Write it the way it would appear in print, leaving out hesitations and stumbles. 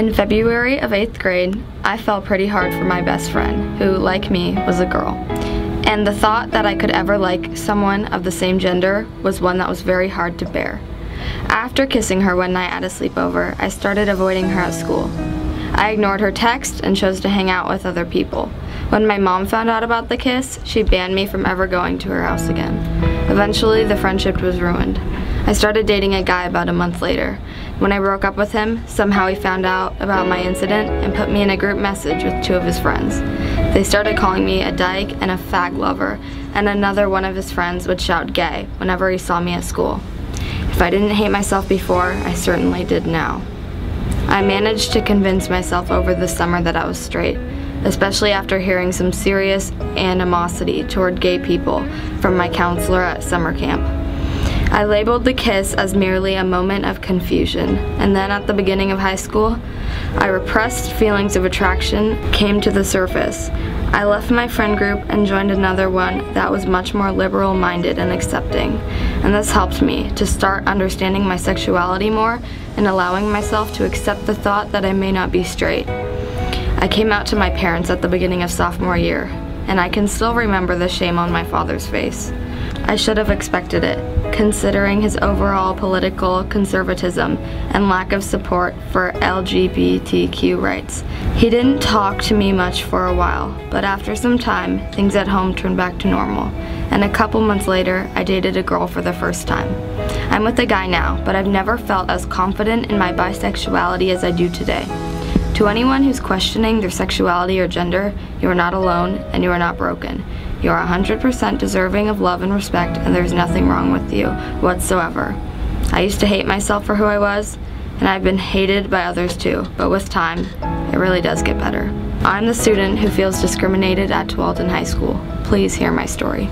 In February of 8th grade, I fell pretty hard for my best friend, who, like me, was a girl. And the thought that I could ever like someone of the same gender was one that was very hard to bear. After kissing her one night at a sleepover, I started avoiding her at school. I ignored her text and chose to hang out with other people. When my mom found out about the kiss, she banned me from ever going to her house again. Eventually, the friendship was ruined. I started dating a guy about a month later. When I broke up with him, somehow he found out about my incident and put me in a group message with two of his friends. They started calling me a dyke and a fag lover, and another one of his friends would shout gay whenever he saw me at school. If I didn't hate myself before, I certainly did now. I managed to convince myself over the summer that I was straight, especially after hearing some serious animosity toward gay people from my counselor at summer camp. I labeled the kiss as merely a moment of confusion, and then at the beginning of high school, I repressed feelings of attraction came to the surface. I left my friend group and joined another one that was much more liberal-minded and accepting, and this helped me to start understanding my sexuality more and allowing myself to accept the thought that I may not be straight. I came out to my parents at the beginning of sophomore year, and I can still remember the shame on my father's face. I should have expected it, considering his overall political conservatism and lack of support for LGBTQ rights. He didn't talk to me much for a while, but after some time, things at home turned back to normal, and a couple months later, I dated a girl for the first time. I'm with a guy now, but I've never felt as confident in my bisexuality as I do today. To anyone who's questioning their sexuality or gender, you are not alone and you are not broken. You are 100% deserving of love and respect, and there's nothing wrong with you whatsoever. I used to hate myself for who I was, and I've been hated by others too, but with time, it really does get better. I'm the student who feels discriminated at Tualatin High School. Please hear my story.